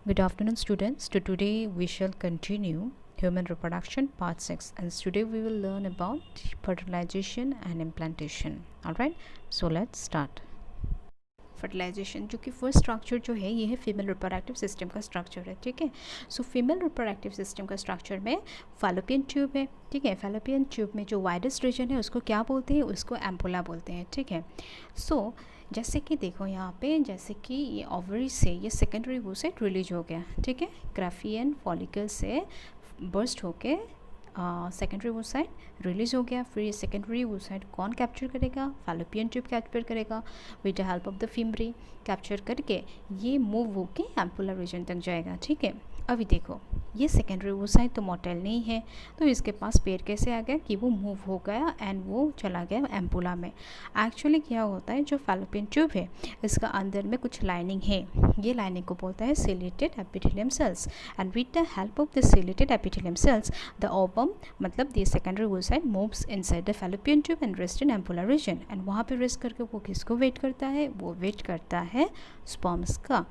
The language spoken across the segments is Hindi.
Good afternoon, students. Today we shall continue human reproduction part 6, and today we will learn about fertilization and implantation. All right, so let's start. Fertilisation जो कि फर्स्ट स्ट्रक्चर जो है ये है फीमेल रिप्रोडक्टिव सिस्टम का स्ट्रक्चर है, ठीक है। सो फीमेल रिप्रोडक्टिव सिस्टम का स्ट्रक्चर में फैलोपियन ट्यूब है, ठीक है। फैलोपियन ट्यूब में जो वाइडेस्ट रीजन है उसको क्या बोलते हैं, उसको एम्पुला बोलते हैं, ठीक है। सो जैसे कि देखो यहाँ पे, जैसे कि ये ओवरी से ये सेकेंडरी वूसाइट रिलीज हो गया, ठीक है। ग्राफियन फॉलिकल से बर्स्ट होके सेकेंडरी वूसाइट रिलीज हो गया। फिर ये सेकेंडरी वूसाइट कौन कैप्चर करेगा, फैलोपियन ट्यूब कैप्चर करेगा with the help of the fimbria. Capture करके ये मूव होके एम्पुलर रीजन तक जाएगा, ठीक है। अभी देखो ये सेकेंडरी वूसाइट तो मोटेल नहीं है, तो इसके पास पेयर कैसे आ गया कि वो मूव हो गया एंड वो चला गया एम्पुला में। एक्चुअली क्या होता है, जो फैलोपियन ट्यूब है इसका अंदर में कुछ लाइनिंग है, ये लाइनिंग को बोलता है ciliated epithelium cells, and with the help of the ciliated epithelium cells the ovum मतलब the secondary oocyte moves inside the fallopian tube and rest in ampullar region. And वहाँ पे रेस्ट करके वो किसको वेट करता है, वो वेट करता है स्पर्म्स का।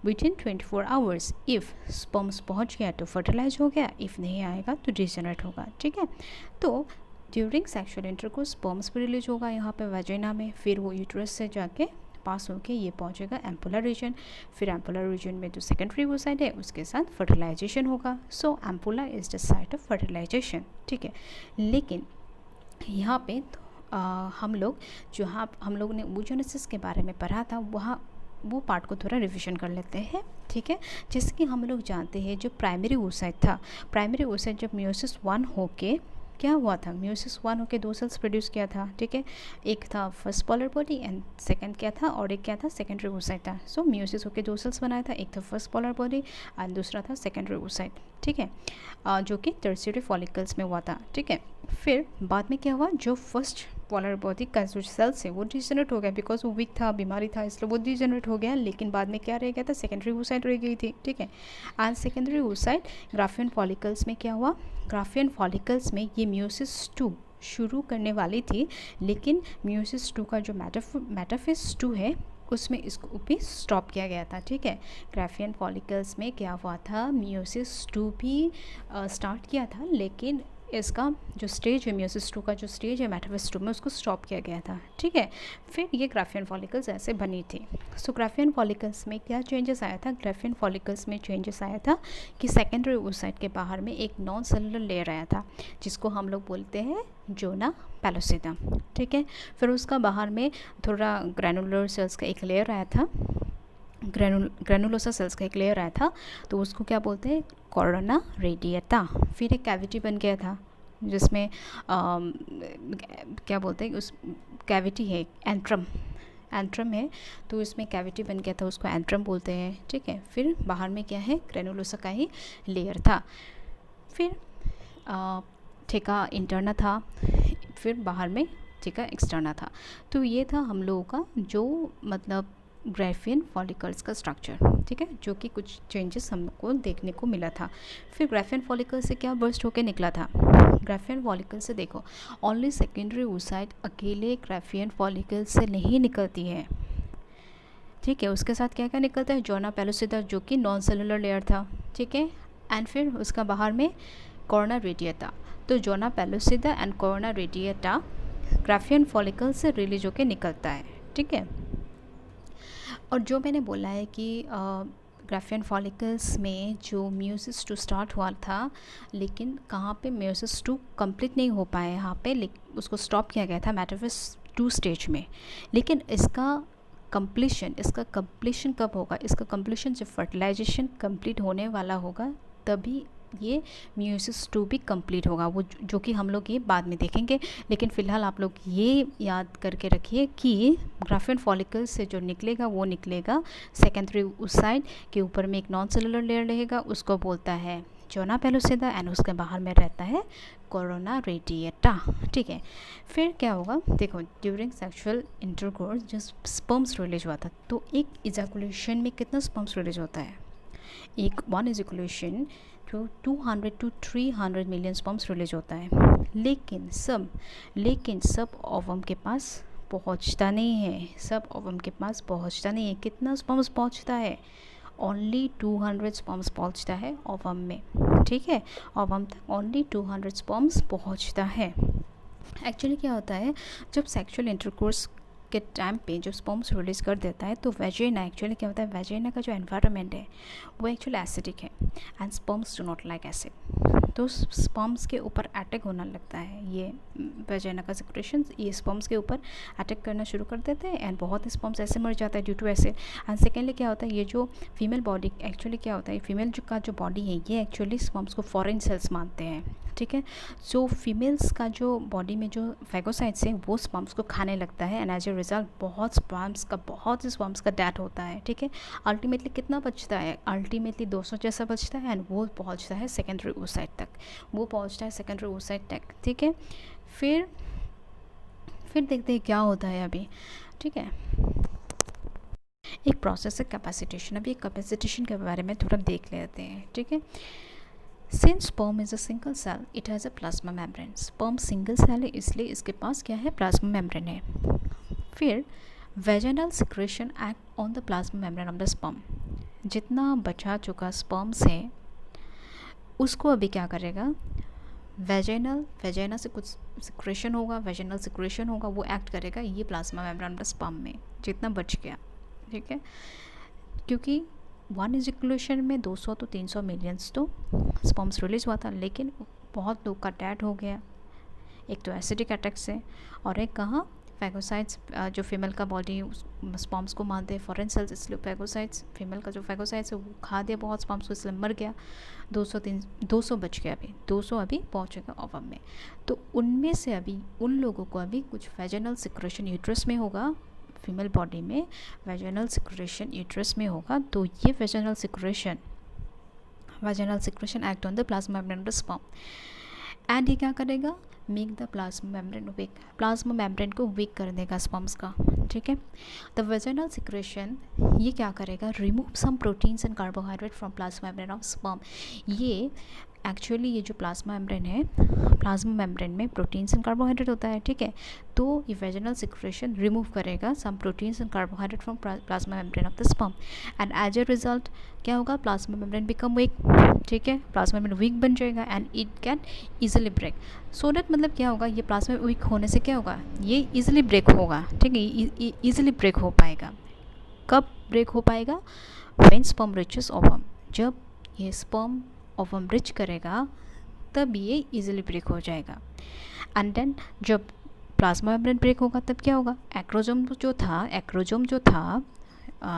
विदिन 24 आवर्स इफ़ स्पर्म्स पहुंच गया तो फर्टिलाइज हो गया, इफ़ नहीं आएगा तो डिजेनरेट होगा, ठीक है। तो ड्यूरिंग सेक्सुअल इंटरकोर्स स्पर्म्स भी रिलीज होगा यहाँ पे वेजिना में, फिर वो यूट्रस से जाके पास होके ये पहुंचेगा एम्पुलर रीजन। फिर एम्पुलर रीजन में जो सेकेंडरी वूसाइट है उसके साथ फर्टिलाइजेशन होगा। So ampulla is the site of fertilisation, ठीक है। लेकिन यहाँ पे हम लोग हम लोग ने oogenesis के बारे में पढ़ा था, वहाँ वो पार्ट को थोड़ा रिविजन कर लेते हैं, ठीक है। जैसे कि हम लोग जानते हैं जो प्राइमरी वूसाइट था, प्राइमरी वूसाइट जब म्यूसिस 1 होके क्या हुआ था, म्यूसिस 1 होके 2 सेल्स प्रोड्यूस किया था, ठीक है। एक था first polar body and second क्या था, और एक क्या था सेकेंडरी वूसाइट था। सो म्यूसिस होके 2 सेल्स बनाया था, एक था फर्स्ट पोलर बॉडी एंड दूसरा था सेकेंडरी वूसाइट, ठीक है, जो कि टर्शियरी फॉलिकल्स में हुआ था, ठीक है। फिर बाद में क्या हुआ, जो फर्स्ट पोलर बॉडी का जो सेल्स है वो डिजेनरेट हो गया, बिकॉज वो वीक था, बीमारी था, इसलिए वो डिजेनरेट हो गया। लेकिन बाद में क्या रह गया था, सेकेंडरी वूसाइट रह गई थी, ठीक है। एंड सेकेंडरी वूसाइट ग्राफियन फॉलिकल्स में क्या हुआ, ग्राफियन फॉलिकल्स में ये म्यूसिस 2 शुरू करने वाली थी, लेकिन म्यूसिस 2 का जो मेटाफेज 2 है उसमें इसको भी स्टॉप किया गया था, ठीक है। ग्राफियन फॉलिकल्स में क्या हुआ था, म्यूसिस 2 भी स्टार्ट किया था, लेकिन इसका जो स्टेज है म्यूसिस 2 का जो स्टेज है मेटाफेज 2 में उसको स्टॉप किया गया था, ठीक है। फिर ये ग्राफियन फॉलिकल्स ऐसे बनी थी। सो ग्राफियन फॉलिकल्स में क्या चेंजेस आया था, ग्राफियन फॉलिकल्स में चेंजेस आया था कि सेकेंडरी वूसाइट के बाहर में एक नॉन सेलुलर लेयर आया था जिसको हम लोग बोलते हैं जोना पेलोसिडा, ठीक है। फिर उसका बाहर में थोड़ा ग्रैनुलर सेल्स का एक लेयर आया था, ग्रेनुलोसा सेल्स का एक लेयर आया था, तो उसको क्या बोलते हैं, कोरोना रेडिएटा। फिर एक कैविटी बन गया था जिसमें क्या बोलते हैं, उस कैविटी है एंट्रम है, तो इसमें कैविटी बन गया था, उसको एंट्रम बोलते हैं, ठीक है। फिर बाहर में क्या है, ग्रेनुलोसा का ही लेयर था। फिर ठेका इंटरना था, फिर बाहर में ठेका एक्सटर्ना था। तो ये था हम लोगों का जो मतलब ग्राफियन फॉलिकल्स का स्ट्रक्चर, ठीक है, जो कि कुछ चेंजेस हमको देखने को मिला था। फिर ग्राफियन फॉलिकल से क्या बर्स्ट होके निकला था, ग्राफियन फॉलिकल से देखो ओनली सेकेंडरी वूसाइट अकेले ग्राफियन फॉलिकल से नहीं निकलती है, ठीक है। उसके साथ क्या क्या निकलता है, जोना पेलोसिडा जो कि नॉन सेलुलर लेयर था, ठीक है। एंड फिर उसका बाहर में कोरोना रेडिएटा। तो zona pellucida and corona radiata Graafian follicle से रिलीज होके निकलता है, ठीक है। और जो मैंने बोला है कि ग्राफियन फॉलिकल्स में जो म्यूसिस 2 स्टार्ट हुआ था, लेकिन कहाँ पे म्यूसिस 2 कंप्लीट नहीं हो पाया यहाँ पे, उसको स्टॉप किया गया था मेटाफेज 2 स्टेज में। लेकिन इसका कंप्लीशन कब होगा, इसका कंप्लीशन जब फर्टिलाइजेशन कंप्लीट होने वाला होगा तभी ये म्यूसिस 2 भी कंप्लीट होगा, वो जो कि हम लोग ये बाद में देखेंगे। लेकिन फ़िलहाल आप लोग ये याद करके रखिए कि ग्राफियन फॉलिकल से जो निकलेगा वो निकलेगा सेकेंडरी वूसाइट के ऊपर में एक नॉन सेलुलर लेयर रहेगा, उसको बोलता है जोना पेलोसिडा, एंड उसके बाहर में रहता है कोरोना रेडिएटा, ठीक है। फिर क्या होगा, देखो ड्यूरिंग सेक्सुअल इंटरकोर्स जो स्पर्म्स रिलीज हुआ था, तो एक इजैकुलेशन में कितना स्पर्म्स रिलीज होता है, एक 1 इजैकुलेशन तो 200 to 300 मिलियन स्पर्म्स रिलीज होता है। लेकिन सब ओवम के पास पहुंचता नहीं है, सब ओवम के पास पहुंचता नहीं है। कितना स्पर्म्स पहुंचता है, ओनली 200 स्पर्म्स पहुंचता है ओवम में, ठीक है, ओवम तक ओनली 200 स्पर्म्स पहुंचता है। एक्चुअली क्या होता है, जब सेक्सुअल इंटरकोर्स के टाइम पे जो स्पर्म्स रिलीज़ कर देता है तो वेजिना, एक्चुअली क्या होता है, वेजिना का जो एनवायरनमेंट है वो एक्चुअली एसिडिक है and sperms do not like acid, तो स्पर्म्स के ऊपर अटैक होना लगता है, ये वेजिना का सिक्रेशन ये स्पर्म्स के ऊपर अटैक करना शुरू कर देते हैं एंड बहुत स्पर्म्स ऐसे मर जाता है due to acid. And secondly क्या होता है, ये जो फीमेल बॉडी, एक्चुअली क्या होता है, फीमेल का जो बॉडी है ये एक्चुअली स्पर्म्स को फॉरेन सेल्स मानते हैं, ठीक है। सो फीमेल्स का जो बॉडी में जो फैगोसाइट्स हैं वो स्पर्म्स को खाने लगता है एंड एज ए रिजल्ट बहुत स्पर्म्स का डेथ होता है, ठीक है। अल्टीमेटली कितना बचता है, अल्टीमेटली 200 जैसा बचता है एंड वो पहुंचता है सेकेंडरी oocyte तक, वो पहुंचता है सेकेंडरी oocyte तक, ठीक है। फिर देखते हैं क्या होता है अभी, ठीक है। एक प्रोसेस है कैपेसिटेशन, अभी कैपेसिटेशन के बारे में थोड़ा देख लेते हैं, ठीक है। Since sperm is a single cell, it has a plasma membrane. Sperm single cell है इसलिए इसके पास क्या है, plasma membrane है। फिर vaginal secretion act on the plasma membrane of the sperm. जितना बचा चुका sperms है उसको अभी क्या करेगा, वेजिना से कुछ सिक्रेशन होगा, वेजिनल सिक्रेशन होगा, वो एक्ट करेगा ये plasma membrane of the sperm में जितना बच गया, ठीक है। क्योंकि वन इजैकुलेशन में 200 तो 300 मिलियंस तो स्पर्म्स रिलीज हुआ था, लेकिन बहुत लोग का डेथ हो गया, एक तो एसिडिक अटैक से और एक कहाँ फैगोसाइट्स, जो फीमेल का बॉडी स्पर्म्स को मानते हैं फॉरेन सेल्स, इसलिए फैगोसाइट्स, फीमेल का जो फैगोसाइट्स है वो खा दिया बहुत स्पर्म्स को, इसलिए मर गया। 200 बच गया, अभी 200 अभी पहुँचेगा ओवम में। तो उनमें से अभी उन लोगों को अभी कुछ वेजिनल सिक्रेशन यूट्रस में होगा, फीमेल बॉडी में वेजिनल सिक्रेशन यूट्रस में होगा, तो ये vaginal secretion act on the plasma membrane of the sperm and ये क्या करेगा, make the plasma membrane weak, plasma membrane को वीक कर देगा स्पर्म्स का, ठीक है। द वेजिनल सिक्रेशन ये क्या करेगा, remove some proteins and carbohydrate from plasma membrane of sperm. ये एक्चुअली ये जो प्लाज्मा मेम्ब्रेन है, प्लाज्मा मेम्ब्रेन में प्रोटीन्स एंड कार्बोहाइड्रेट होता है, ठीक है। तो ये वेजिनल सिक्रेशन रिमूव करेगा some proteins and carbohydrate from plasma membrane of the sperm and as a result क्या होगा, प्लाज्मा मेम्ब्रेन बिकम वीक, ठीक है, प्लाज्मा मेम्ब्रेन वीक बन जाएगा and it can easily break. So that मतलब क्या होगा, ये प्लाज्मा वीक होने से क्या होगा, ये ईजिली ब्रेक होगा, ठीक है, ईजिली ब्रेक हो पाएगा। कब ब्रेक हो पाएगा, व्हेन स्पर्म रिचेस ओवम, जब ये स्पर्म ओवम रिच करेगा तब ये इजीली ब्रेक हो जाएगा। एंड देन जब प्लाज्मा मेम्ब्रेन ब्रेक होगा तब क्या होगा, एक्रोजोम जो था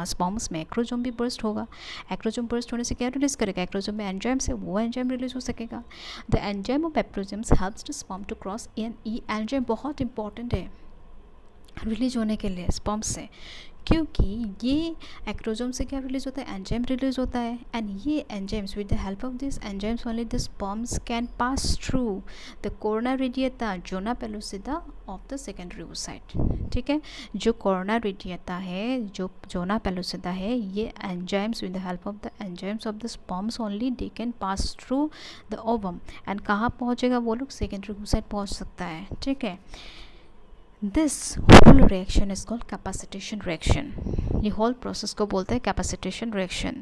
स्पर्म्स में एक्रोजोम भी बर्स्ट होगा। एक्रोजोम बर्स्ट होने से क्या रिलीज करेगा, एक्रोजोम में एंजाइम से वो एंजाइम रिलीज हो सकेगा। The enzyme of acrosomes helps to sperm to cross, ये एंजाइम बहुत इंपॉर्टेंट है रिलीज होने के लिए स्पर्म से, क्योंकि ये एक्रोजोम से क्या रिलीज होता है, एंजाइम रिलीज होता है एंड ये enzymes with the help of this enzymes only the sperms can pass through the corona radiata zona pellucida of the secondary oocyte, ठीक है। जो कोरोना रेडिएटा है, जो जोना पेलुसिदा है, ये enzymes with the help of the enzymes of the sperms only they can pass through the ovum and कहाँ पहुँचेगा वो लोग, सेकेंडरी oocyte पहुँच सकता है, ठीक है। This whole reaction is called capacitation reaction. ये whole process को बोलते हैं capacitation reaction,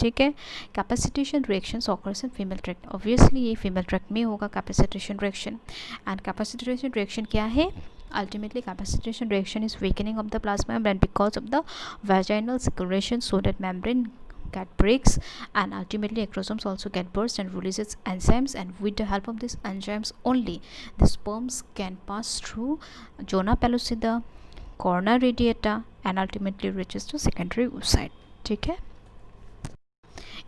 ठीक है। capacitation reactions occurs in female tract. Obviously ये female tract में होगा capacitation reaction. And capacitation reaction क्या है? Ultimately capacitation reaction is weakening of the plasma membrane because of the vaginal secretion, so that membrane get breaks and ultimately acrosomes also get burst and releases enzymes, and with the help of these enzymes only the sperms can pass through zona pellucida, corona radiata and ultimately reaches to secondary oocyte, ठीक है।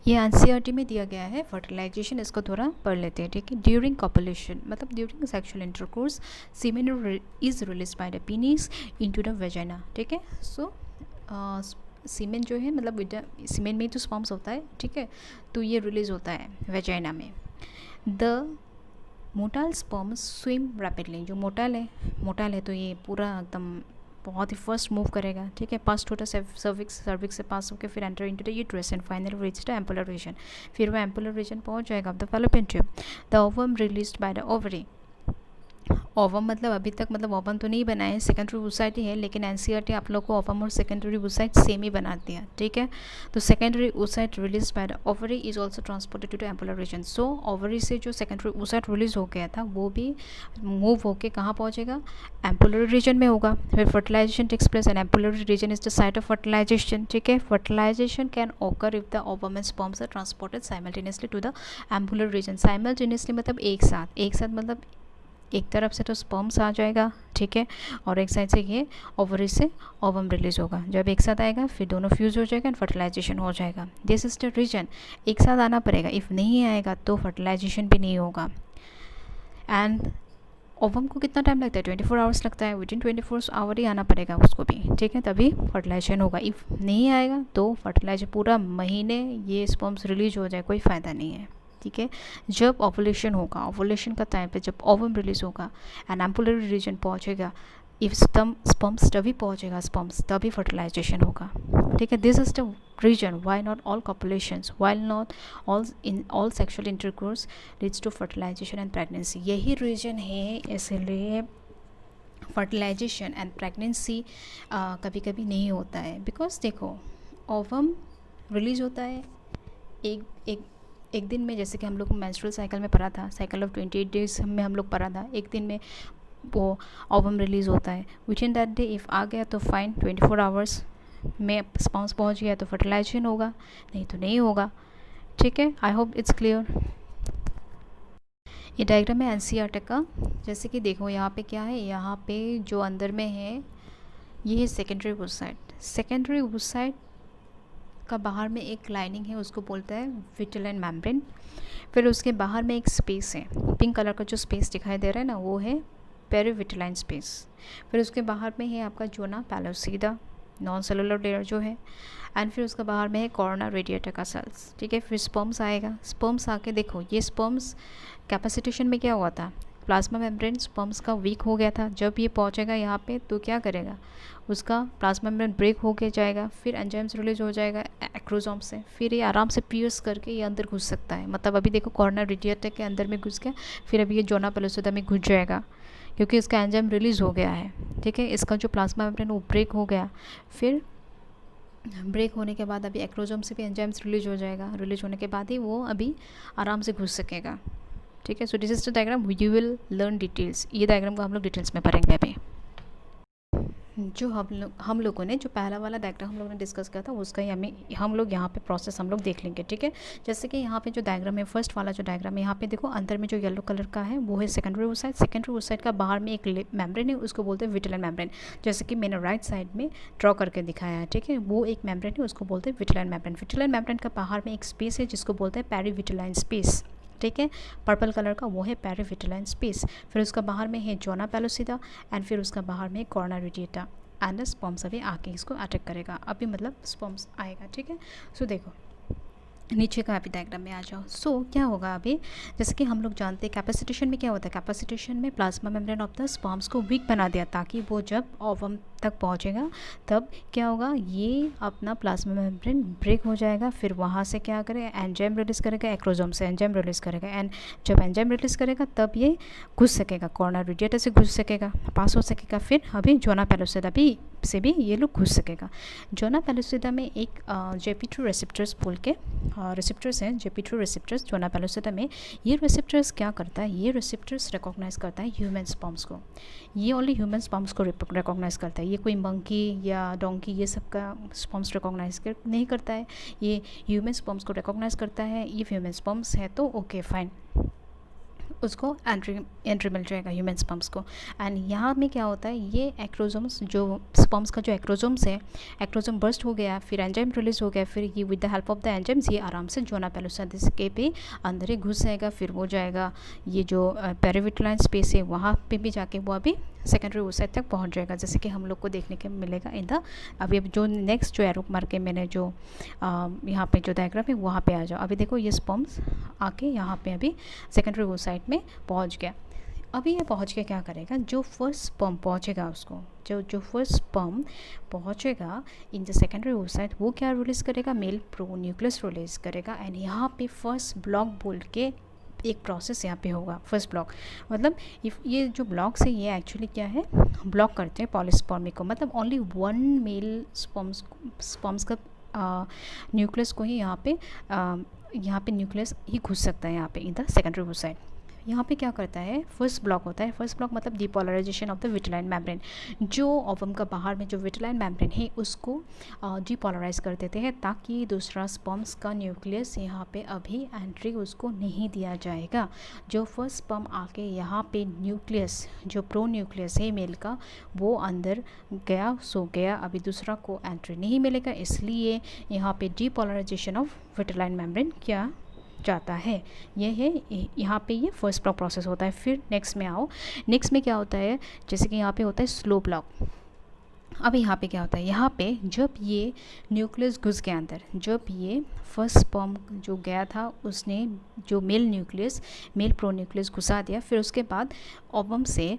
ये एनसीईआरटी में दिया गया है। फर्टिलाइजेशन इसको थोड़ा पढ़ लेते हैं, ठीक है। ड्यूरिंग कॉपुलेशन मतलब during sexual intercourse semen is release by the penis into the vagina, ठीक है। सो सीमेन जो है मतलब सीमेन में तो स्पर्म्स होता है, ठीक है, तो ये रिलीज होता है वेजाइना में। The motile sperms swim rapidly, जो मोटाइल है तो ये पूरा एकदम बहुत ही फर्स्ट मूव करेगा, ठीक है। पास टू द सर्विक्स से पास होकर फिर enter into the uterus and finally reach the ampullar region, फिर वो एम्पुलर रीजन पहुंच जाएगा of the fallopian tube. The ovum released by the ovary, ovum मतलब अभी तक मतलब ओवम तो नहीं बनाए हैं, सेकेंडरी oocyte ही है, लेकिन एनसीईआरटी आप लोग को ओवम और सेकेंडरी oocyte सेम ही बना दिया, ठीक है। तो secondary oocyte release by the ovary is also transported to the ampullar region. So ovary से जो सेकेंडरी oocyte रिलीज हो गया था वो भी मूव होके कहाँ पहुँचेगा, एम्पुलर रीजन में होगा। फिर fertilisation takes place and ampullar region is the site of fertilisation, ठीक है। Fertilisation can occur if the ovum and sperms are transported simultaneously to the ampullar region. Simultaneously मतलब एक साथ मतलब एक तरफ से तो स्पर्म्स आ जाएगा, ठीक है, और एक साइड से ये ओवरी से ओवम रिलीज होगा। जब एक साथ आएगा फिर दोनों फ्यूज हो जाएगा एंड फर्टिलाइजेशन हो जाएगा। दिस इज द रीजन, एक साथ आना पड़ेगा, इफ़ नहीं आएगा तो फर्टिलाइजेशन भी नहीं होगा। एंड ओवम को कितना टाइम लगता है, 24 आवर्स लगता है, विदिन 24 आवर ही आना पड़ेगा उसको भी, ठीक है, तभी फर्टिलाइजेशन होगा। इफ़ नहीं आएगा तो फर्टिलाइजेशन पूरा महीने ये स्पर्म्स रिलीज हो जाए, कोई फ़ायदा नहीं है, ठीक है। जब ओवुलेशन होगा, ओवुलेशन का टाइम पे जब ओवम रिलीज होगा एंड एम्पुलरी रीजन पहुंचेगा, इफ स्पर्म्स तभी पहुंचेगा, स्पर्म्स तभी फर्टिलाइजेशन होगा, ठीक है। This is the reason why not all copulations, while not all sexual intercourse leads to fertilisation and pregnancy. यही रीजन है, इसलिए फर्टिलाइजेशन एंड प्रेगनेंसी कभी कभी नहीं होता है। बिकॉज देखो, ओवम रिलीज होता है एक दिन में, जैसे कि हम लोग मेंस्ट्रुअल साइकिल में पढ़ा था, साइकिल ऑफ 28 डेज में हम लोग पढ़ा था, एक दिन में वो ओवम रिलीज़ होता है। विच इन दैट डे इफ़ आ गया तो फाइन, 24 आवर्स में स्पर्म्स पहुंच गया तो फर्टिलाइजेशन होगा, नहीं तो नहीं होगा, ठीक है। I hope it's clear. ये डायग्राम है एनसीईआरटी का। जैसे कि देखो यहाँ पे क्या है, यहाँ पे जो अंदर में है ये है सेकेंडरी oocyte। सेकेंडरी oocyte का बाहर में एक लाइनिंग है, उसको बोलता है विटिलाइन मेम्ब्रेन। फिर उसके बाहर में एक स्पेस है, पिंक कलर का जो स्पेस दिखाई दे रहा है ना, वो है पेरिविटिलाइन स्पेस। फिर उसके बाहर में है आपका जोना पैलोसिडा, नॉन सेलुलर लेयर जो है, एंड फिर उसके बाहर में है कॉर्ना रेडिएटा का सेल्स, ठीक है। फिर स्पर्म्स आएगा, स्पर्म्स आके देखो, ये स्पर्म्स कैपेसिटेशन में क्या हुआ था, प्लाज्मा मेम्ब्रेन स्पर्म्स का वीक हो गया था। जब ये पहुंचेगा यहाँ पे तो क्या करेगा, उसका प्लाज्मा मेम्ब्रेन ब्रेक होके जाएगा, फिर एंजाइम्स रिलीज हो जाएगा एक्रोसोम से, फिर ये आराम से पियर्स करके ये अंदर घुस सकता है। मतलब अभी देखो कॉर्ना रेडिएटा के अंदर में घुस गया, फिर अभी ये जोना पेलोसिडा में घुस जाएगा क्योंकि इसका एंजाइम रिलीज़ हो गया है, ठीक है। इसका जो प्लाज्मा मेम्ब्रेन वो ब्रेक हो गया, फिर ब्रेक होने के बाद अभी एक्रोसोम से भी एंजाइम्स रिलीज हो जाएगा, रिलीज होने के बाद ही वो अभी आराम से घुस सकेगा, ठीक है। So this is the diagram, you will learn details. ये डायग्राम को हम लोग डिटेल्स में पढ़ेंगे अभी। जो हम लोगों ने जो पहला वाला डायग्राम हम लोगों ने डिस्कस किया था उसका ही हम लोग यहाँ पे प्रोसेस हम लोग देख लेंगे, ठीक है। जैसे कि यहाँ पे जो डायग्राम है, फर्स्ट वाला जो डायग्राम है, यहाँ पे देखो अंदर में जो येलो कलर का है वो है सेकेंडरी oocyte। सेकेंडरी oocyte का बाहर में एक मेम्ब्रेन है, उसको बोलते हैं विटिलाइन मेम्ब्रेन। जैसे कि मैंने राइट साइड में ड्रॉ करके दिखाया है, ठीक है, वो एक मेम्ब्रेन है, उसको बोलते हैं विटिलाइन मेम्ब्रेन। विटिलाइन मेम्ब्रेन का बाहर में एक स्पेस है जिसको बोलते हैं पेरिविटिलाइन स्पेस, ठीक है, पर्पल कलर का, वो है पेरिविटिलाइन स्पेस। फिर उसका बाहर में है जोना पेलोसिडा एंड फिर उसका बाहर में कॉर्ना रेडिएटा एंड स्पर्म्स अभी आके इसको अटैक करेगा, अभी मतलब स्पर्म्स आएगा, ठीक है। सो देखो नीचे का अभी डायग्राम में आ जाओ। सो क्या होगा अभी, जैसे कि हम लोग जानते हैं कैपेसिटेशन में क्या होता है, कैपेसिटेशन में plasma membrane of the sperms को वीक बना दिया ताकि वो जब ओवम तक पहुंचेगा तब क्या होगा, ये अपना प्लाज्मा मेम्ब्रेन ब्रेक हो जाएगा, फिर वहाँ से क्या करेगा, एंजाइम रिलीज़ करेगा, एक्रोसोम से एंजाइम रिलीज़ करेगा, एंड जब एंजाइम रिलीज़ करेगा तब ये घुस सकेगा, कॉर्ना रेडिएटा से घुस सकेगा, पास हो सकेगा। फिर अभी जोना पेलोसिडा भी से भी ये लोग घुस सकेगा। जोना पेलोसिडा में एक JP2 रिसेप्टर्स बोल के रिसेप्टर्स हैं, JP2 रिसेप्टर्स जोना पेलोसिडा में। ये रिसेप्टर्स क्या करता है, ये रिसेप्टर्स रिकॉग्नाइज करता है ह्यूमन स्पर्म्स को, ये ओनली ह्यूमन स्पर्म्स को रिकॉग्नाइज करता है। ये कोई मंकी या डोंकी ये सब का स्पर्म्स रिकॉग्नाइज नहीं करता है, ये ह्यूमन स्पर्म्स को रिकॉग्नाइज करता है। ये ह्यूमन स्पर्म्स है तो ओके फाइन, उसको एंट्री मिल जाएगा ह्यूमन स्पर्म्स को। एंड यहाँ में क्या होता है, ये एक्रोसोम्स जो स्पर्म्स का जो एक्रोसोम्स है, एक्रोसोम बर्स्ट हो गया, फिर एंजाइम रिलीज हो गया, फिर ये with the help of the enzymes ये आराम से जोना पेलोसिडा के भी अंदर ही घुस जाएगा, फिर वो जाएगा ये जो पेरिविटिलाइन स्पेस है वहाँ पे भी जाके वो अभी सेकेंडरी oocyte तक पहुँच जाएगा, जैसे कि हम लोग को देखने के मिलेगा इन द अभी जो नेक्स्ट जो एरो मार के मैंने जो यहाँ पे जो डायग्राम है वहाँ पे आ जाओ। अभी देखो ये स्पर्म्स आके यहाँ पे अभी सेकेंडरी oocyte में पहुँच गया। अभी ये पहुँच के क्या करेगा, जो फर्स्ट स्पर्म पहुँचेगा उसको जो फर्स्ट स्पर्म पहुँचेगा इन द सेकेंडरी oocyte वो क्या रिलीज़ करेगा, मेल प्रो न्यूक्लियस रिलीज़ करेगा। एंड यहाँ पे फर्स्ट ब्लॉक बोल के एक प्रोसेस यहाँ पे होगा। फर्स्ट ब्लॉक मतलब ये जो ब्लॉक्स है ये एक्चुअली क्या है, ब्लॉक करते हैं पॉलीस्पर्मी को, मतलब ओनली वन मेल स्पर्म्स का न्यूक्लियस को ही यहाँ पे न्यूक्लियस ही घुस सकता है यहाँ पे इन द सेकेंडरी ओसाइट। यहाँ पे क्या करता है, फर्स्ट ब्लॉक होता है। फर्स्ट ब्लॉक मतलब depolarisation of the vitelline membrane, जो ओवम का बाहर में जो विटेलाइन मेम्ब्रेन है उसको डिपोलराइज कर देते हैं ताकि दूसरा स्पर्म्स का न्यूक्लियस यहाँ पे अभी एंट्री उसको नहीं दिया जाएगा। जो फर्स्ट स्पर्म आके यहाँ पे न्यूक्लियस जो प्रो न्यूक्लियस है मेल का वो अंदर गया, सो गया, अभी दूसरा को एंट्री नहीं मिलेगा, इसलिए यहाँ पे डिपोलराइजेशन ऑफ विटेलाइन मेम्ब्रेन क्या जाता है। ये है यहाँ पे ये फर्स्ट ब्लॉक प्रोसेस होता है। फिर नेक्स्ट में आओ, नेक्स्ट में क्या होता है, जैसे कि यहाँ पे होता है स्लो ब्लॉक। अब यहाँ पे क्या होता है, यहाँ पे जब ये न्यूक्लियस घुस गया अंदर, जब ये फर्स्ट स्पर्म जो गया था उसने जो mail nucleus mail pro nucleus घुसा दिया, फिर उसके बाद ओवम से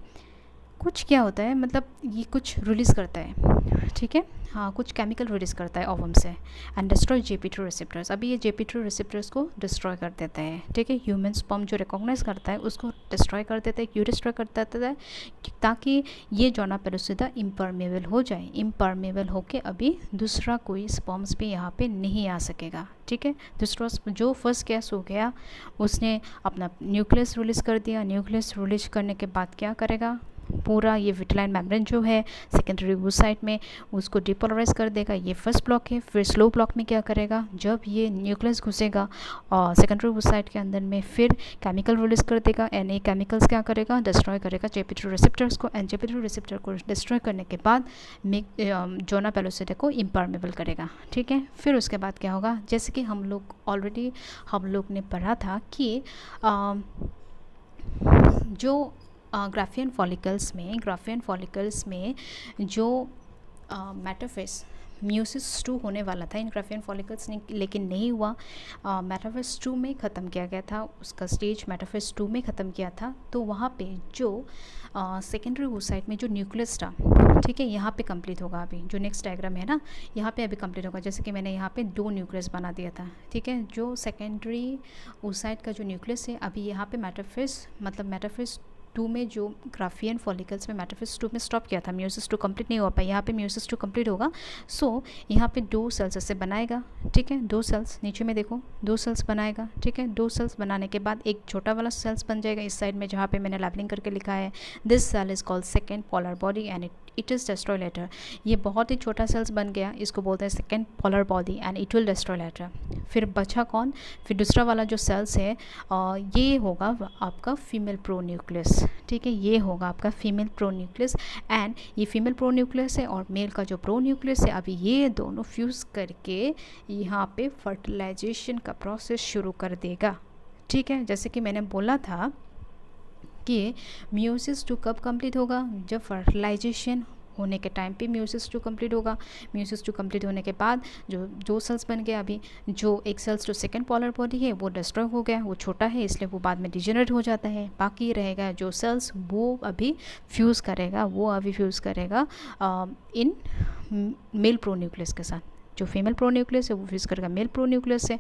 कुछ क्या होता है, मतलब ये कुछ रिलीज़ करता है, ठीक है, हाँ कुछ केमिकल रिलीज़ करता है ओवम से एंड डिस्ट्रॉय JP2 रिसेप्टर्स। अभी ये JP2 रिसेप्टर्स को डिस्ट्रॉय कर देता है, ठीक है। ह्यूमन स्पर्म जो रिकॉग्नाइज करता है उसको डिस्ट्रॉय कर देता है। क्यों डिस्ट्रॉय कर देता है, ताकि ये जोना पेलोसिडा इम्परमेबल हो जाए। इम्परमेबल होके अभी दूसरा कोई स्पर्म्स भी यहाँ पे नहीं आ सकेगा, ठीक है। दूसरा जो फर्स्ट गैस हो गया उसने अपना न्यूक्लियस रिलीज़ कर दिया। न्यूक्लियस रिलीज करने के बाद क्या करेगा, पूरा ये विटेलाइन मेम्ब्रेन जो है सेकेंडरी ओसाइट में उसको डिपोलराइज कर देगा। ये फर्स्ट ब्लॉक है। फिर स्लो ब्लॉक में क्या करेगा, जब ये न्यूक्लियस घुसेगा और सेकेंडरी ओसाइट के अंदर में फिर केमिकल रिलीज कर देगा एंड ये केमिकल्स क्या करेगा, डिस्ट्रॉय करेगा JP2 रिसेप्टर्स को एंड JP2 रिसेप्टर को डिस्ट्रॉय करने के बाद जोना पेलोसिडा को इम्परमेबल करेगा, ठीक है। फिर उसके बाद क्या होगा, जैसे कि हम लोग ने पढ़ा था कि जो ग्राफियन फॉलिकल्स में जो मेटाफेज म्यूसिस 2 होने वाला था इन ग्राफियन फॉलिकल्स ने, लेकिन नहीं हुआ। मेटाफेज 2 में ख़त्म किया गया था, उसका स्टेज मेटाफेज 2 में ख़त्म किया था। तो वहाँ पे जो सेकेंडरी ओसाइट में जो न्यूक्लियस था, ठीक है, यहाँ पे कंप्लीट होगा। अभी जो नेक्स्ट डायग्राम है ना, यहाँ पे अभी कंप्लीट होगा। जैसे कि मैंने यहाँ पे 2 न्यूक्लियस बना दिया था, ठीक है। जो सेकेंडरी ओसाइट का जो न्यूक्लियस है अभी यहाँ पे मेटाफेज 2 में जो ग्राफियन फॉलिकल्स में मेटाफेज 2 में स्टॉप किया था, म्यूसिस 2 कंप्लीट नहीं हो पाया, यहाँ पे म्यूसिस 2 कंप्लीट होगा। सो यहाँ पे 2 सेल्स ऐसे बनाएगा, ठीक है। 2 सेल्स नीचे में देखो, 2 सेल्स बनाएगा, ठीक है। 2 सेल्स बनाने के बाद एक छोटा वाला सेल्स बन जाएगा इस साइड में, जहाँ पे मैंने लेबलिंग करके लिखा है this cell is called second polar body and it is destroy later. ये बहुत ही छोटा सेल्स बन गया, इसको बोलते हैं second polar body and it will destroy later. फिर बचा कौन, फिर दूसरा वाला जो सेल्स है ये होगा आपका फीमेल प्रो न्यूक्लियस, ठीक है। ये होगा आपका फीमेल प्रो न्यूक्लियस एंड ये फीमेल प्रो न्यूक्लियस है और मेल का जो प्रो न्यूक्लियस है, अभी ये दोनों फ्यूज़ करके यहाँ पे फर्टिलाइजेशन का प्रोसेस शुरू कर देगा, ठीक है। जैसे कि मैंने बोला था कि म्यूसिस 2 कब कंप्लीट होगा, जब फर्टिलाइजेशन होने के टाइम पे म्यूसिस 2 कंप्लीट होगा। म्यूसिस 2 कंप्लीट होने के बाद जो सेल्स बन गए, अभी जो एक सेल्स जो सेकेंड पोलर बॉडी है वो डिस्ट्रॉय हो गया, वो छोटा है इसलिए वो बाद में डिजेनरेट हो जाता है। बाकी रहेगा जो सेल्स वो अभी फ्यूज़ करेगा इन मेल प्रो न्यूक्लियस के साथ। जो फीमेल प्रो न्यूक्लियस है वो फ्यूज़ करेगा मेल प्रो न्यूक्लियस से।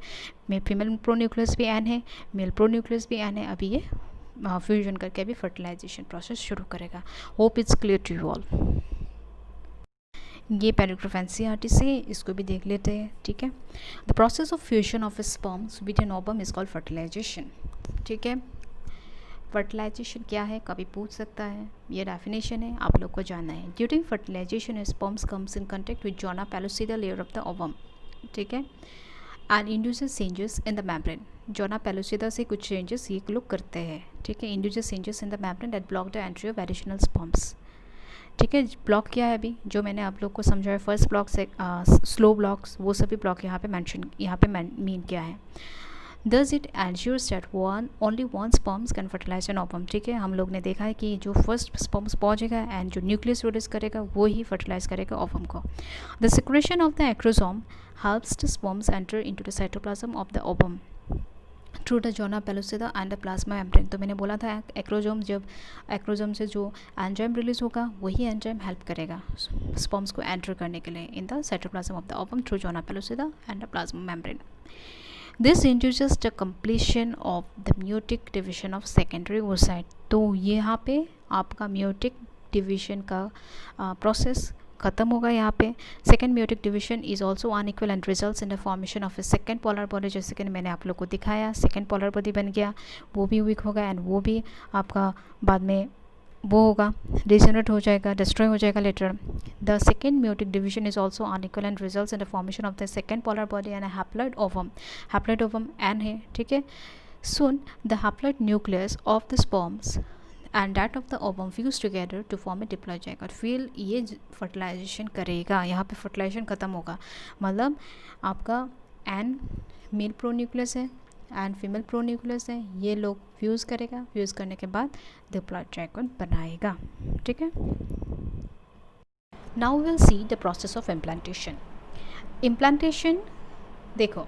फीमेल प्रो न्यूक्लियस भी एन है, मेल प्रो न्यूक्लियस भी एन है। अभी ये फ्यूजन करके अभी फर्टिलाइजेशन प्रोसेस शुरू करेगा। Hope it's clear to you all. ये पैराग्राफ NCERT से, इसको भी देख लेते हैं, ठीक है। The process of fusion of sperms with an ovum is called fertilisation, ठीक है। फर्टिलाइजेशन क्या है, कभी पूछ सकता है, ये डेफिनेशन है, आप लोग को जानना है। During fertilisation sperms comes in contact with zona pellucida layer of the ovum, ठीक है, and induces changes in the membrane. Zona pellucida से कुछ चेंजेस ये लोग करते हैं, ठीक है। Induces changes in the membrane that block the entry of additional sperms, ठीक है। ब्लॉक क्या है, अभी जो मैंने आप लोग को समझाया फर्स्ट ब्लॉक से स्लो ब्लॉक्स, वो सभी ब्लॉक यहाँ पे मीन किया है। Thus it ensures that only one sperms can fertilize an ovum, ठीक है। हम लोग ने देखा है कि जो फर्स्ट स्पर्म्स पहुँचेगा एंड जो न्यूक्लियस रिलीज करेगा वो ही फर्टिलाइज करेगा ओवम को। The secretion of the acrosome helps the sperms enter into the cytoplasm of the ovum through the zona pellucida and the plasma membrane. तो मैंने बोला था एक्रोजोम से जो एंजाइम रिलीज होगा वही एंजाइम हेल्प करेगा स्पर्म्स को एंटर करने के लिए in the cytoplasm of the ovum through zona pellucida and the plasma membrane. This induces the completion of the meiotic division of secondary oocyte. तो ये यहाँ पे आपका म्यूटिक डिवीजन का प्रोसेस ख़त्म होगा। यहाँ पे second meiotic division is also unequal and results in the formation of A second polar body. जैसे कि मैंने आप लोग को दिखाया, सेकेंड पोलर बॉडी बन गया, वो भी वीक होगा एंड वो भी आपका बाद में वो होगा, डिजेनरेट हो जाएगा, डिस्ट्रॉय हो जाएगा later. The second meiotic division is also unequal and results in the formation of the second polar body and haploid ovum. Haploid ovum n है, ठीक है। Soon the haploid nucleus of the sperms and that of the ovum fuse together to form a diploid zygote। फिर ये फर्टिलाइजेशन करेगा, यहाँ पे फर्टिलाइजेशन ख़त्म होगा, मतलब आपका एन मेल प्रोन्यूक्लियस है एंड फीमेल प्रोन्यूक्लियस है, ये लोग फ्यूज़ करेगा, फ्यूज़ करने के बाद डिप्लॉइड zygote बनाएगा, ठीक है। Now will see the process of implantation. Implantation देखो,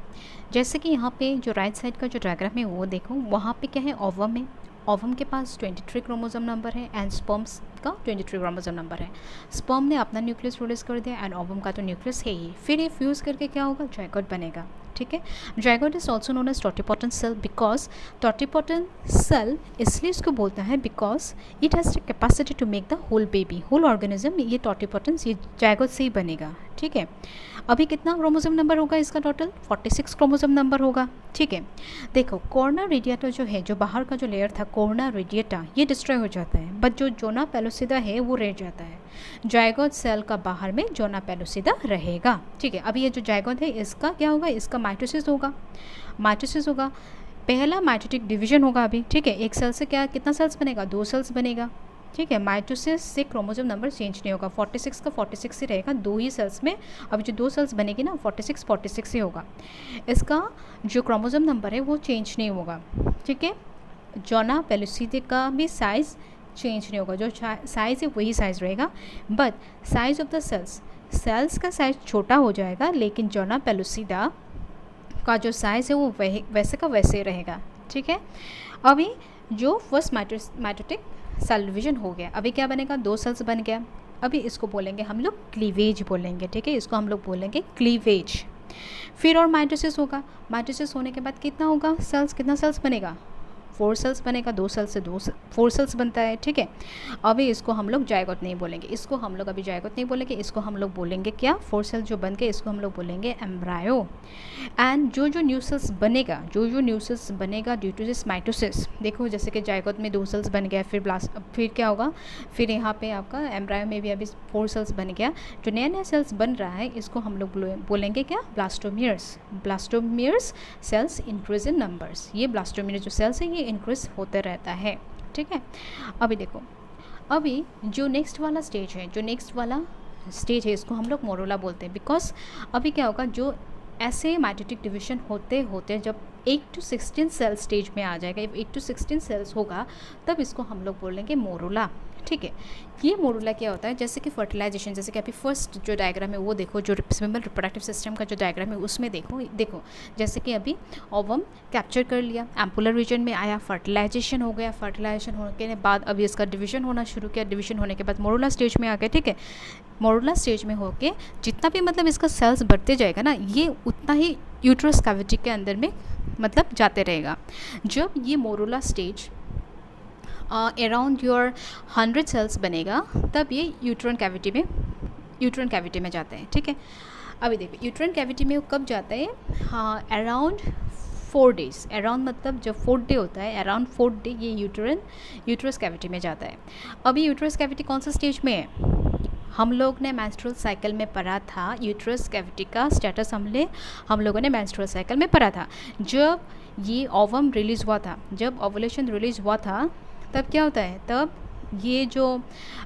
जैसे कि यहाँ पे जो राइट साइड का जो डायग्राम है वो देखो, वहाँ पे क्या है, ओवम है, ओवम के पास 23 क्रोमोसोम नंबर है एंड स्पर्म्स का 23 क्रोमोसोम नंबर है। स्पर्म ने अपना न्यूक्लियस प्रोड्यूस कर दिया एंड ओवम का तो न्यूक्लियस है ही, फिर ये फ्यूज़ करके क्या होगा, zygote बनेगा, ठीक है। zygote is also known as totipotent cell because totipotent cell इसलिए इसको बोलता है because it has the capacity to make the whole baby, whole organism, ये टोटिपोटेंट ये zygote से ही बनेगा, ठीक है। अभी कितना क्रोमोसोम नंबर होगा इसका, टोटल 46 क्रोमोसोम नंबर होगा, ठीक है। देखो कोर्ना रेडिएटा जो है, जो बाहर का जो लेयर था कोर्ना रेडिएटा, ये डिस्ट्रॉय हो जाता है, बट जो जोना पेलोसिदा है वो रह जाता है। zygote सेल का बाहर में जोना पेलोसिदा रहेगा, ठीक है। अभी ये जो zygote है इसका क्या होगा, इसका माइटोसिस होगा, माइटोसिस होगा, पहला माइटोटिक डिवीजन होगा अभी, ठीक है। एक सेल से क्या कितना सेल्स बनेगा, 2 सेल्स बनेगा, ठीक है। माइटोसिस से क्रोमोसोम नंबर चेंज नहीं होगा, 46 का 46 ही रहेगा, 2 ही सेल्स में, अभी जो 2 सेल्स बनेगी ना 46 ही होगा। इसका जो क्रोमोसोम नंबर है वो चेंज नहीं होगा, ठीक है। जोना पेलोसिदा का भी साइज़ चेंज नहीं होगा, जो साइज़ है वही साइज़ रहेगा, but size of the cells का साइज़ छोटा हो जाएगा, लेकिन जोना पेलोसिदा का जो साइज़ है वो वैसे का वैसे रहेगा, ठीक है। अभी जो फर्स्ट माइटोटिक सेल डिवीजन हो गया, अभी क्या बनेगा, 2 सेल्स बन गया, अभी इसको बोलेंगे हम लोग क्लीवेज बोलेंगे, ठीक है, इसको हम लोग बोलेंगे क्लीवेज। फिर और माइटोसिस होगा, माइटोसिस होने के बाद कितना होगा, सेल्स, कितना सेल्स बनेगा, 4 सेल्स बनेगा, 2 सेल्स से 4 सेल्स बनता है, ठीक है। अभी इसको हम लोग zygote नहीं बोलेंगे, इसको हम लोग अभी zygote नहीं बोलेंगे, इसको हम लोग बोलेंगे क्या, 4 सेल्स जो बन के इसको हम लोग बोलेंगे एम्ब्रायो। एंड जो न्यू सेल्स बनेगा, जो न्यू सेल्स बनेगा ड्यू टू दिस माइटोसिस, देखो जैसे कि zygote में 2 सेल्स बन गया, फिर क्या होगा, फिर यहाँ पे आपका एम्ब्रायो में भी अभी 4 सेल्स बन गया, जो नया सेल्स बन रहा है इसको हम लोग बोलेंगे क्या, blastomeres. Blastomeres cells increase in numbers, ये ब्लास्टोमियर जो सेल्स है ये इंक्रीज होते रहता है, ठीक है। अभी देखो, अभी जो नेक्स्ट वाला स्टेज है इसको हम लोग मोरोला बोलते हैं, बिकॉज अभी क्या होगा, जो ऐसे माइटोटिक डिवीजन होते होते जब 8 to 16 सेल स्टेज में आ जाएगा, 8 to 16 सेल्स होगा तब इसको हम लोग बोलेंगे मोरोला, ठीक है। ये मोरोला क्या होता है, जैसे कि फर्टिलाइजेशन, जैसे कि अभी फर्स्ट जो डायग्राम है वो देखो, जो फीमेल रिप्रोडक्टिव सिस्टम का जो डायग्राम है उसमें देखो जैसे कि अभी ओवम कैप्चर कर लिया, एम्पुलर रीजन में आया, फर्टिलाइजेशन हो गया, फर्टिलाइजेशन होने के बाद अभी इसका डिवीजन होना शुरू किया, डिवीजन होने के बाद मोरोला स्टेज में आ गया, ठीक है। मोरोला स्टेज में होके जितना भी मतलब इसका सेल्स बढ़ते जाएगा ना, ये उतना ही यूट्रस कैविटी के अंदर में मतलब जाते रहेगा। जब ये मोरोला स्टेज अराउंड योर 100 सेल्स बनेगा तब ये यूट्रन कैविटी में जाते हैं, ठीक है। अभी देखिए यूट्रन कैविटी में कब जाता है, हाँ अराउंड 4 डेज़, अराउंड मतलब जब 4th डे होता है, अराउंड 4th डे ये यूट्रस कैविटी में जाता है। अभी यूट्रस कैविटी कौन सा स्टेज में है, हम लोग ने मेंस्ट्रुअल साइकिल में पढ़ा था, यूट्रस कैविटी का स्टेटस हम लोगों ने मेंस्ट्रुअल साइकिल में पढ़ा था। जब ये ओवम रिलीज़ हुआ था, जब ओवुलेशन रिलीज़ हुआ था तब क्या होता है, तब ये जो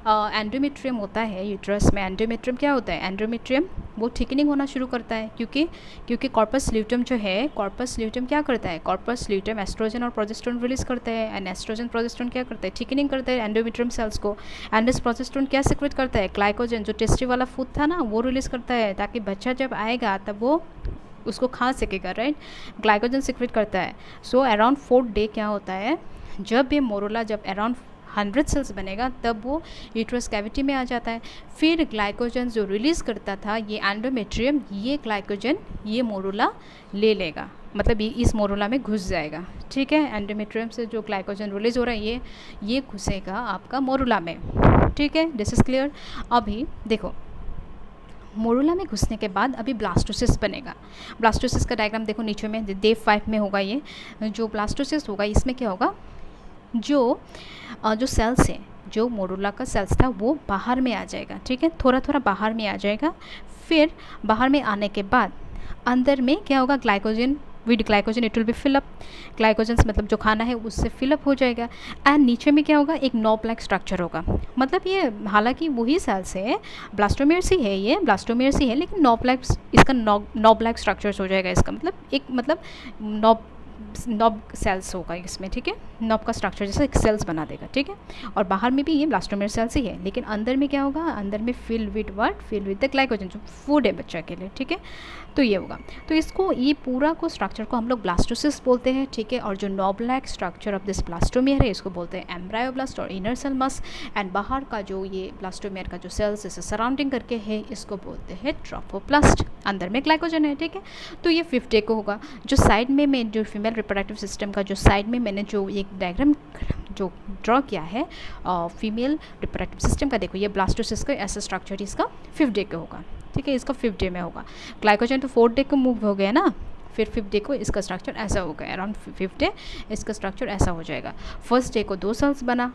एंडोमेट्रियम होता है यूट्रस में, एंडोमेट्रियम क्या होता है, एंडोमेट्रियम वो थिकनिंग होना शुरू करता है, क्योंकि कॉर्पस ल्यूटियम जो है, कॉर्पस ल्यूटियम क्या करता है, कॉर्पस ल्यूटियम एस्ट्रोजन और प्रोजेस्टेरोन रिलीज़ करता है, एंड एस्ट्रोजन प्रोजेस्टेरोन क्या करता है, थिकनिंग करता है एंडोमेट्रियम सेल्स को, एंड दिस प्रोजेस्टेरोन क्या सिक्रेट करता है, ग्लाइकोजन, जो टेस्टी वाला फूड था ना वो रिलीज़ करता है, ताकि बच्चा जब आएगा तब वो उसको खा सकेगा, राइट, ग्लाइकोजन सिक्रेट करता है। सो अराउंड 4th डे क्या होता है, जब ये मोरोला जब अराउंड 100 सेल्स बनेगा तब वो यूट्रस कैविटी में आ जाता है। फिर ग्लाइकोजन जो रिलीज़ करता था ये एंडोमेट्रियम, ये ग्लाइकोजन ये मोरुला ले लेगा, मतलब ये इस मोरुला में घुस जाएगा। ठीक है, एंडोमेट्रियम से जो ग्लाइकोजन रिलीज हो रहा है ये घुसेगा आपका मोरुला में। ठीक है, दिस इज़ क्लियर। अभी देखो मोरुला में घुसने के बाद अभी ब्लास्टोसिस बनेगा। ब्लास्टोसिस का डायग्राम देखो नीचे में डे 5 में होगा। ये जो ब्लास्टोसिस होगा इसमें क्या होगा, जो सेल्स है, जो मोरुला का सेल्स था वो बाहर में आ जाएगा। ठीक है, थोड़ा थोड़ा बाहर में आ जाएगा। फिर बाहर में आने के बाद अंदर में क्या होगा, glycogen with glycogen it will be fill up. Glycogen मतलब जो खाना है उससे फिलअप हो जाएगा। एंड नीचे में क्या होगा, एक नॉब लाइक स्ट्रक्चर होगा। मतलब ये हालांकि वही सेल्स है, ब्लास्टोमेयर्स ही है, ये ब्लास्टोमेयर्स ही है, लेकिन नॉब लाइक इसका नॉब लाइक स्ट्रक्चर्स हो जाएगा। इसका मतलब नॉब सेल्स होगा इसमें। ठीक है, नॉब का स्ट्रक्चर जैसा एक सेल्स बना देगा। ठीक है, और बाहर में भी ये ब्लास्टोमेयर सेल्स ही है, लेकिन अंदर में क्या होगा, अंदर में फिल विद द ग्लाइकोजन जो फूड है बच्चा के लिए। ठीक है, तो ये होगा। तो इसको ये पूरा को स्ट्रक्चर को हम लोग ब्लास्टोसिस बोलते हैं। ठीक है, और जो knob like structure of this blastomere है इसको बोलते हैं एम्ब्रायोब्लास्ट और इनर सेल मस्क। एंड बाहर का जो ये ब्लास्टोमेयर का जो सेल्स इसे सराउंडिंग करके है इसको बोलते हैं ट्रोफोप्लास्ट। अंदर में ग्लाइकोजन है। ठीक है, तो ये 5th डे को होगा। जो साइड में मैं जो फीमेल रिप्रोडक्टिव सिस्टम का जो साइड में मैंने जो एक डायग्राम जो ड्रॉ किया है फीमेल रिप्रोडक्टिव सिस्टम का, देखो ये ब्लास्टोसिस का ऐसा स्ट्रक्चर इसका 5th डे का होगा। ठीक है, इसका 5th डे में होगा। ग्लाइकोजन तो 4th डे को मूव हो गया ना, फिर 5th डे को इसका स्ट्रक्चर ऐसा होगा। अराउंड 5th डे इसका स्ट्रक्चर ऐसा हो जाएगा। 1st डे को 2 सेल्स बना,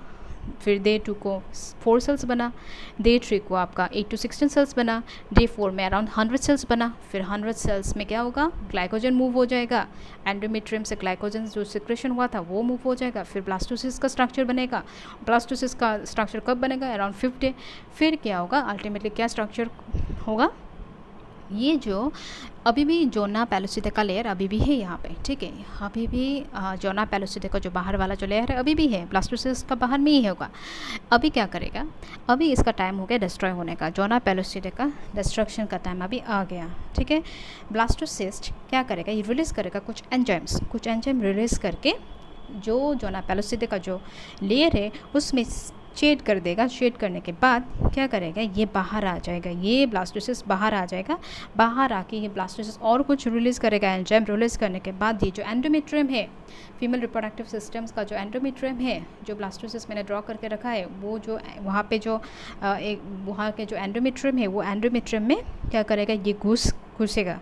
फिर डे 2 को 4 सेल्स बना, डे 3 को आपका 8 to 16 सेल्स बना, डे 4 में अराउंड 100 सेल्स बना। फिर 100 सेल्स में क्या होगा, ग्लाइकोजन मूव हो जाएगा। एंडोमेट्रियम से ग्लाइकोजन जो सिक्रेशन हुआ था वो मूव हो जाएगा। फिर ब्लास्टोसिस का स्ट्रक्चर बनेगा। ब्लास्टोसिस का स्ट्रक्चर कब बनेगा, अराउंड 5th डे। फिर क्या होगा, अल्टीमेटली क्या स्ट्रक्चर होगा, ये जो अभी भी जोना पेलोसिडे का लेयर अभी भी है यहाँ पे। ठीक है, अभी भी जोना पेलोसिडे का जो बाहर वाला जो लेयर है अभी भी है, ब्लास्टोसिस का बाहर में ही होगा। अभी क्या करेगा, अभी इसका टाइम हो गया डिस्ट्रॉय होने का, जोना पेलोसिडे का डिस्ट्रक्शन का टाइम अभी आ गया। ठीक है, ब्लास्टोसिस्ट क्या करेगा, ये रिलीज़ करेगा कुछ एंजाइम रिलीज़ करके जो जोना पेलोसिडे का जो लेयर है उसमें शेड कर देगा। शेड करने के बाद क्या करेगा, ये बाहर आ जाएगा, ये ब्लास्टोसिस बाहर आ जाएगा। बाहर आके ये ब्लास्टोसिस और कुछ रिलीज़ करेगा। एंजाइम रिलीज़ करने के बाद ये जो एंडोमेट्रियम है, फीमेल रिप्रोडक्टिव सिस्टम्स का जो एंडोमेट्रियम है, जो ब्लास्टोसिस मैंने ड्रॉ करके रखा है, वो जो वहाँ पे जो वहाँ के जो एंडोमेट्रियम है वो एंडोमेट्रियम में क्या करेगा, ये घुसेगा।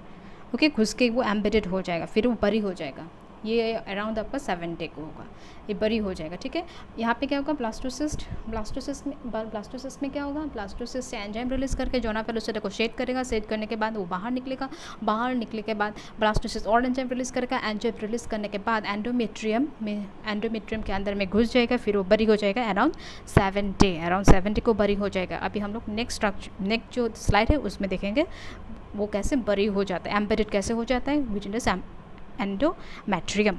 ओके, घुस के वो एम्बेडेड हो जाएगा, फिर वो बरी हो जाएगा। ये अराउंड आपका 7th डे को होगा, ये बरी हो जाएगा। ठीक है, यहाँ पे क्या होगा, ब्लास्टोसिस में क्या होगा, ब्लास्टोसिस से एंजाइम रिलीज़ करके जोना पेलोसिडे को शेड करेगा। शेड करने के बाद वो बाहर निकलेगा। बाहर निकले के बाद ब्लास्टोसिस और एंजाइम रिलीज़ करेगा। एंजाइम रिलीज़ करने के बाद एंडोमेट्रियम के अंदर में घुस जाएगा, फिर वो बरी हो जाएगा अराउंड 7th डे को बरी हो जाएगा। अभी हम लोग नेक्स्ट जो स्लाइड है उसमें देखेंगे वो कैसे बरी हो जाता है, एम्बेडेड कैसे हो जाता है with in the endometrium.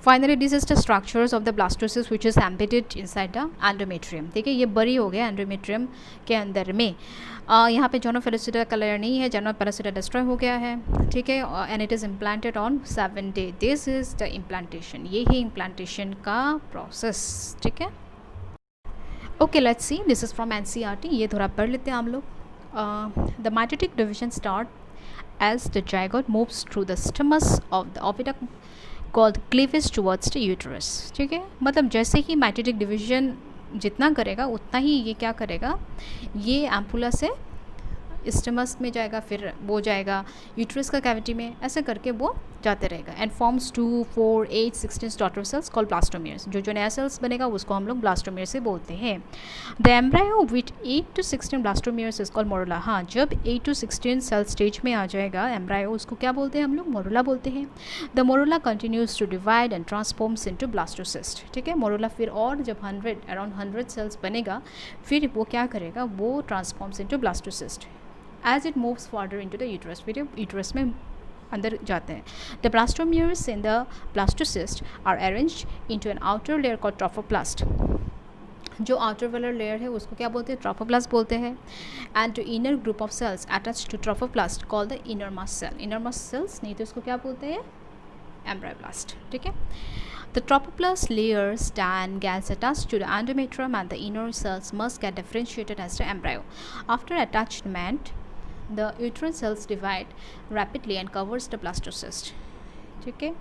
Finally, this is the structures of the blastocyst which is embedded inside the endometrium. ठीक है, ये बरी हो गया एंडोमेट्रियम के अंदर में। यहाँ पे जोना पेलोसिडे का लेयर नहीं है, जोना पेलोसिडे डिस्ट्रॉय हो गया है। ठीक है, and it is implanted on 7th day. This is the implantation, ये ही इम्प्लांटेशन का प्रोसेस। ठीक है, okay, let's see, this is from NCERT। ये थोड़ा पढ़ लेते हैं हम लोग। The mitotic division start as the zygote moves through the stomach of the oviduct called cleavage towards the uterus. ठीक है, मतलब जैसे ही माइटोटिक डिवीजन जितना करेगा उतना ही ये क्या करेगा, ये एम्पुला से स्टमक में जाएगा, फिर वो जाएगा यूट्रस का कैविटी में, ऐसे करके वो जाते रहेगा। And forms 2, 4, 8, 16 daughter cells called blastomeres. जो नया सेल्स बनेगा उसको हम लोग ब्लास्टोमियर से बोलते हैं। The embryo with 8 to 16 blastomeres is called morula. हाँ, जब 8 to 16 सेल स्टेज में आ जाएगा एम्ब्रायो, उसको क्या बोलते हैं हम लोग, मोरुला बोलते हैं। The morula continues to divide and transforms into blastocyst. ठीक है, मोरुला फिर और जब अराउंड 100 सेल्स बनेगा, फिर वो क्या करेगा, वो transforms into blastocyst as it moves further into the uterus। फिर यूट्रस में अंदर जाते हैं। The blastomeres in the blastocyst are arranged into an outer layer called trophoblast। जो आउटर वाला लेयर है उसको क्या बोलते हैं, ट्रोफोब्लास्ट बोलते हैं। And to inner group of cells attach to trophoblast called the innermost cell. Innermost cells नहीं तो इसको क्या बोलते हैं, embryoblast. ठीक है. The trophoblast layers and gets attached to the endometrium and the inner cells must get differentiated as the embryo. After attachment, the uterine cells divide rapidly and covers the blastocyst. ठीक है.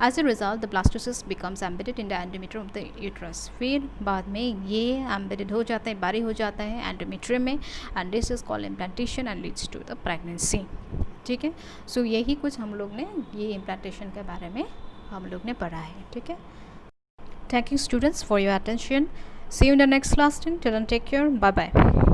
As a result, the blastocyst becomes embedded in the endometrium of the uterus. फिर बाद में ये embedded हो जाता है, बारी हो जाता है endometrium में, and this is called implantation and leads to the pregnancy. ठीक है. सो यही कुछ हम लोग ने ये implantation के बारे में हम लोग ने पढ़ा है. ठीक है. Thank you students for your attention. See you in the next class. Till then, take care. Bye bye.